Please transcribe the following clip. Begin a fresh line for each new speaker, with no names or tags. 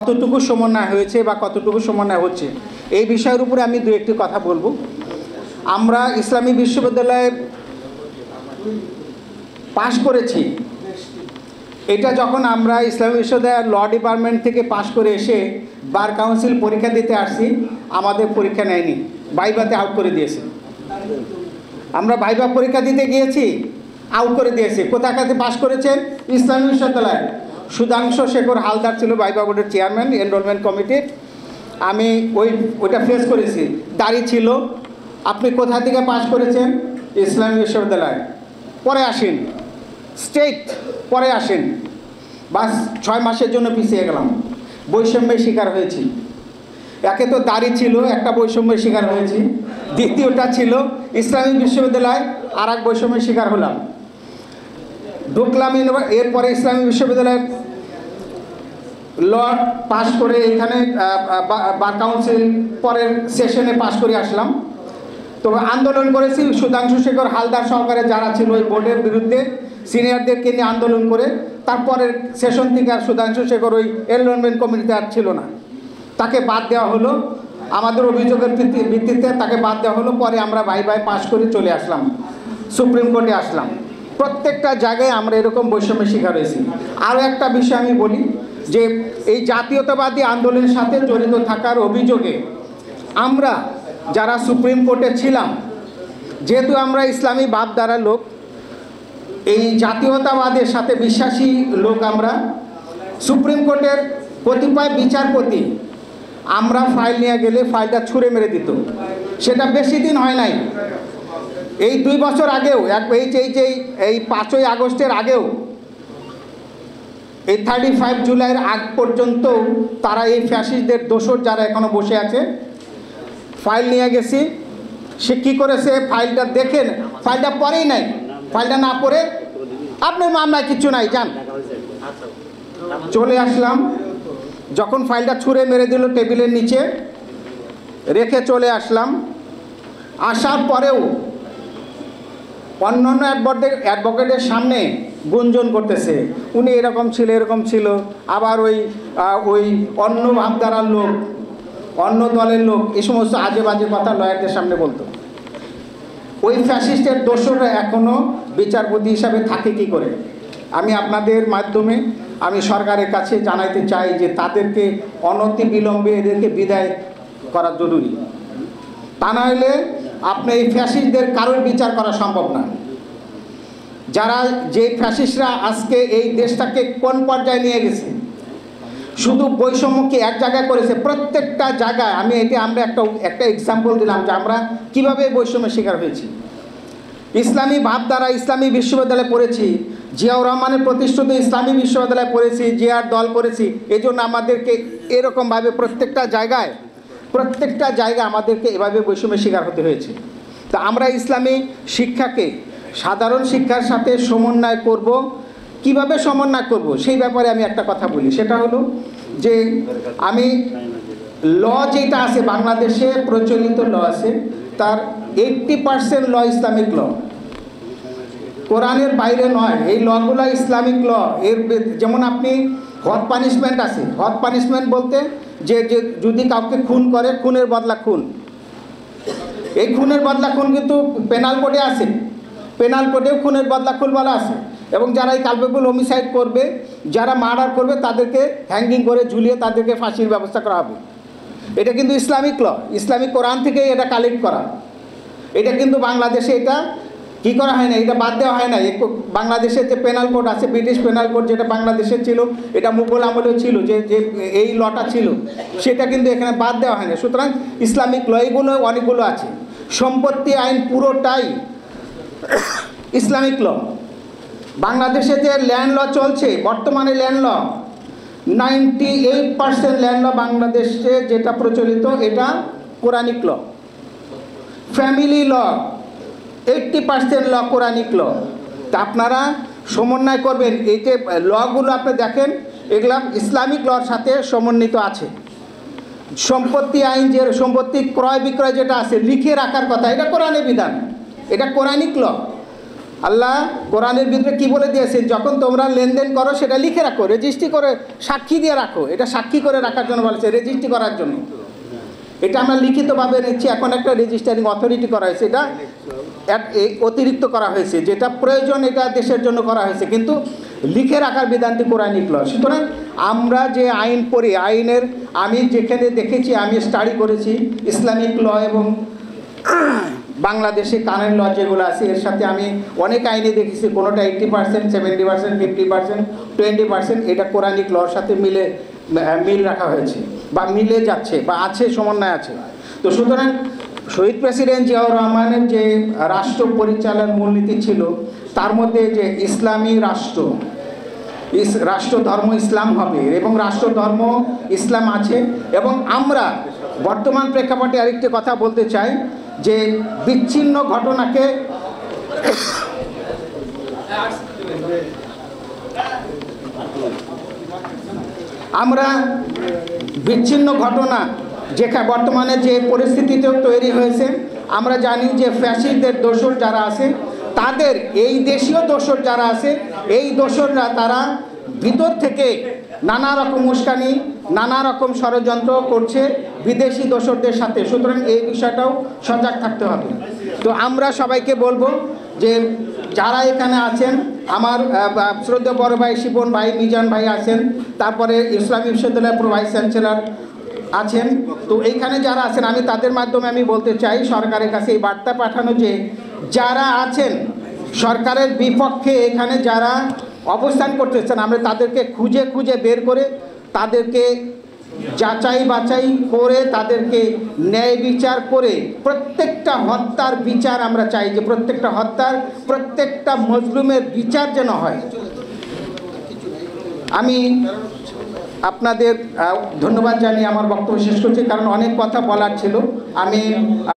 কতটুকু সমন্বয় হয়েছে বা কতটুকু সমন্বয় হচ্ছে এই বিষয়ের উপরে আমি দু একটি কথা বলবো। আমরা ইসলামী বিশ্ববিদ্যালয়ে পাশ করেছি, এটা যখন আমরা ইসলামী বিশ্ববিদ্যালয়ের ল ডিপার্টমেন্ট থেকে পাশ করে এসে বার কাউন্সিল পরীক্ষা দিতে আসছি, আমাদের পরীক্ষা নেয়নি, ভাইভাতে আউট করে দিয়েছে। আমরা ভাইভা পরীক্ষা দিতে গিয়েছি, আউট করে দিয়েছে। কোথাকাতে পাশ করেছেন? ইসলামী বিশ্ববিদ্যালয়। সুধাংশু শেখর হালদার ছিল ভাইভা বোর্ডের চেয়ারম্যান এনরোলমেন্ট কমিটির। আমি ওইটা ফেস করেছি, দাঁড়ি ছিল। আপনি কোথা থেকে পাশ করেছেন? ইসলামী বিশ্ববিদ্যালয়। পরে আসেন স্টেট, পরে আসেন। বাস 6 মাসের জন্য পিছিয়ে গেলাম, বৈষম্যের শিকার হয়েছি। একে তো দাড়ি ছিল, একটা বৈষম্যের শিকার হয়েছি। দ্বিতীয়টা ছিল ইসলামী বিশ্ববিদ্যালয়, আর এক বৈষম্যের শিকার হলাম। ঢুকলাম, এরপরে ইসলামী বিশ্ববিদ্যালয়ের ল পাশ করে এখানে বার কাউন্সিল পরের সেশনে পাশ করে আসলাম। তো আন্দোলন করেছি সুধাংশু শেখর হালদার সহকারে যারা ছিল ওই বোর্ডের বিরুদ্ধে, সিনিয়রদেরকে নিয়ে আন্দোলন করে। তারপরের সেশন থেকে আর সুধাংশু শেখর ওই এনরোলমেন্ট কমিটিতে আর ছিল না, তাকে বাদ দেওয়া হলো। আমাদের অভিযোগের ভিত্তিতে তাকে বাদ দেওয়া হলো। পরে আমরা ভাই পাশ করে চলে আসলাম, সুপ্রিম কোর্টে আসলাম। প্রত্যেকটা জায়গায় আমরা এরকম বৈষম্যের শিকার হয়েছি। আরও একটা বিষয় আমি বলি যে এই জাতীয়তাবাদী আন্দোলনের সাথে জড়িত থাকার অভিযোগে আমরা যারা সুপ্রিম কোর্টে ছিলাম, যেহেতু আমরা ইসলামী ভাবধারার লোক, এই জাতীয়তাবাদের সাথে বিশ্বাসী লোক, আমরা সুপ্রিম কোর্টের কতিপয় বিচারপতি আমরা ফাইল নিয়ে গেলে ফাইলটা ছুঁড়ে মেরে দিত। সেটা বেশি দিন হয় নাই, এই 2 বছর আগেও, এই 5ই আগস্টের আগেও, এই 35 জুলাইয়ের আগ পর্যন্ত তারা এই ফ্যাসিস্টদের দোসর যারা এখনও বসে আছে, ফাইল নিয়ে গেছি। সে কী করেছে, ফাইলটা দেখেন, ফাইলটা পড়েই নাই। ফাইলটা না পড়ে আপনার মামলায় কিছু নাই, যান। চলে আসলাম। যখন ফাইলটা ছুঁড়ে মেরে দিল টেবিলের নিচে রেখে চলে আসলাম। আসার পরেও অন্যান্য অ্যাডভোকেটের সামনে গুঞ্জন করতেছে, উনি এরকম ছিল, এরকম ছিল। আবার ওই অন্য ভাবধারার লোক, অন্য দলের লোক এই সমস্ত আজে বাজে কথা লয়ারদের সামনে বলতো। ওই ফ্যাসিস্টের দোসররা এখনও বিচারপতি হিসাবে থাকে কি করে? আমি আপনাদের মাধ্যমে আমি সরকারের কাছে জানাইতে চাই যে তাদেরকে অনতি বিলম্বে এদেরকে বিদায় করা জরুরি। তা না হলে আপনি এই ফ্যাসিস্টদের কারোর বিচার করা সম্ভব না। যারা যে ফ্যাসিস্টরা আজকে এই দেশটাকে কোন পর্যায়ে নিয়ে গেছে, শুধু বৈষম্যকে এক জায়গায় করেছে, প্রত্যেকটা জায়গায়। আমরা একটা এক্সাম্পল দিলাম যে আমরা কীভাবে বৈষম্যের শিকার হয়েছি। ইসলামী ভাবধারা ইসলামী বিশ্ববিদ্যালয়ে পড়েছি, জিয়াউর রহমানের প্রতিষ্ঠিত ইসলামী বিশ্ববিদ্যালয়ে পড়েছি, জিয়ার দল করেছি। এই জন্য আমাদেরকে এরকমভাবে প্রত্যেকটা জায়গায় আমাদেরকে এভাবে বৈষম্যের শিকার হতে হয়েছে। তা আমরা ইসলামী শিক্ষাকে সাধারণ শিক্ষার সাথে সমন্বয় করব। কিভাবে সমন্বয় করব সেই ব্যাপারে আমি একটা কথা বলি। সেটা হলো যে আমি ল যেটা আছে বাংলাদেশে প্রচলিত ল আছে, তার 80% ল ইসলামিক ল, কোরআনের বাইরে নয়। এই লগুলো ইসলামিক ল। এর যেমন আপনি হদ পানিশমেন্ট আছে। হদ পানিশমেন্ট বলতে যে যদি কাউকে খুন করে, খুনের বদলা খুন। এই খুনের বদলা খুন কিন্তু পেনাল কোডে আছে, পেনাল কোডেও খুনের বদলা খুন বলা আছে। এবং যারা এই কালপেবল হোমিসাইড করবে, যারা মার্ডার করবে, তাদেরকে হ্যাঙ্গিং করে ঝুলিয়ে তাদেরকে ফাঁসির ব্যবস্থা করা হবে। এটা কিন্তু ইসলামিক ল, ইসলামিক কোরআন থেকেই এটা কালেক্ট করা। এটা কিন্তু বাংলাদেশে এটা কী করা হয় না, এটা বাদ দেওয়া হয় না। বাংলাদেশের যে পেনাল কোড আছে, ব্রিটিশ পেনাল কোড যেটা বাংলাদেশের ছিল, এটা মুঘল আমলেও ছিল, যে এই লটা ছিল, সেটা কিন্তু এখানে বাদ দেওয়া হয় না। সুতরাং ইসলামিক ল এগুলো অনেকগুলো আছে। সম্পত্তি আইন পুরোটাই ইসলামিক ল। বাংলাদেশে যে ল্যান্ড ল চলছে, বর্তমানে ল্যান্ড ল 98% ল্যান্ড ল বাংলাদেশে যেটা প্রচলিত, এটা কোরআনিক ল। ফ্যামিলি ল 80% ল কোরআনিক ল। তা আপনারা সমন্বয় করবেন। এই যে লগুলো আপনি দেখেন, এগুলো ইসলামিক লর সাথে সমন্বিত আছে। সম্পত্তি আইন, যে সম্পত্তি ক্রয় বিক্রয় যেটা আছে লিখে রাখার কথা, এটা কোরআনের বিধান, এটা কোরআনিক ল। আল্লাহ কোরআনের ভিতরে কি বলে দিয়েছেন, যখন তোমরা লেনদেন করো সেটা লিখে রাখো, রেজিস্ট্রি করে সাক্ষী দিয়ে রাখো। এটা সাক্ষী করে রাখার জন্য বলেছে, রেজিস্ট্রি করার জন্য। এটা আমরা লিখিতভাবে নিচ্ছি, এখন একটা রেজিস্টারিং অথরিটি করা হয়েছে, এটা অতিরিক্ত করা হয়েছে, যেটা প্রয়োজন এটা দেশের জন্য করা হয়েছে, কিন্তু লিখে রাখার বিধানটি কোরআনিক ল। সুতরাং আমরা যে আইন পড়ি, আইনের আমি যেখানে দেখেছি, আমি স্টাডি করেছি ইসলামিক ল এবং বাংলাদেশে কারেন্ট ল যেগুলো আছে, এর সাথে আমি অনেক আইনে দেখেছি কোনোটা 80%, 70%, 50%, 20%, এটা কোরআনিক লর সাথে মিল রাখা হয়েছে বা মিলে যাচ্ছে বা আছে, সমন্বয় আছে। তো সুতরাং শহীদ প্রেসিডেন্ট জিয়াউর রহমানের যে রাষ্ট্র পরিচালনার মূলনীতি ছিল, তার মধ্যে যে ইসলামী রাষ্ট্র ধর্ম ইসলাম হবে এবং রাষ্ট্র ধর্ম ইসলাম আছে। এবং আমরা বর্তমান প্রেক্ষাপটে আরেকটি কথা বলতে চাই যে বিচ্ছিন্ন ঘটনাকে আমরা বিচ্ছিন্ন ঘটনা যেখানে বর্তমানে যে পরিস্থিতিতে তৈরি হয়েছে, আমরা জানি যে ফ্যাসিস্টদের দোসর যারা আছে, তাদের এই দেশীয় দোসর যারা আছে, এই দোসররা তারা ভিতর থেকে নানা রকম উস্কানি, নানা রকম ষড়যন্ত্র করছে বিদেশি দোসরদের সাথে। সুতরাং এই বিষয়টাও সজাগ থাকতে হবে। তো আমরা সবাইকে বলবো যে যারা এখানে আছেন, আমার শ্রদ্ধেয় বড় ভাই শিপন ভাই, মিজান ভাই আছেন, তারপরে ইসলামী বিশ্ববিদ্যালয়ের ভাইস চ্যান্সেলর আছেন। তো এইখানে যারা আছেন, আমি তাদের মাধ্যমে আমি বলতে চাই সরকারের কাছে এই বার্তা পাঠানো যে যারা আছেন সরকারের বিপক্ষে, এখানে যারা অবস্থান করতেছেন, আমরা তাদেরকে খুঁজে খুঁজে বের করে তাদেরকে যাচাই বাছাই করে তাদেরকে ন্যায় বিচার করে প্রত্যেকটা হত্যার বিচার আমরা চাই, যে প্রত্যেকটা হত্যার প্রত্যেকটা মজলুমের বিচার যেন হয়। আমি আপনাদের ধন্যবাদ জানিয়ে আমার বক্তব্য শেষ করছি, কারণ অনেক কথা বলার ছিল। আমি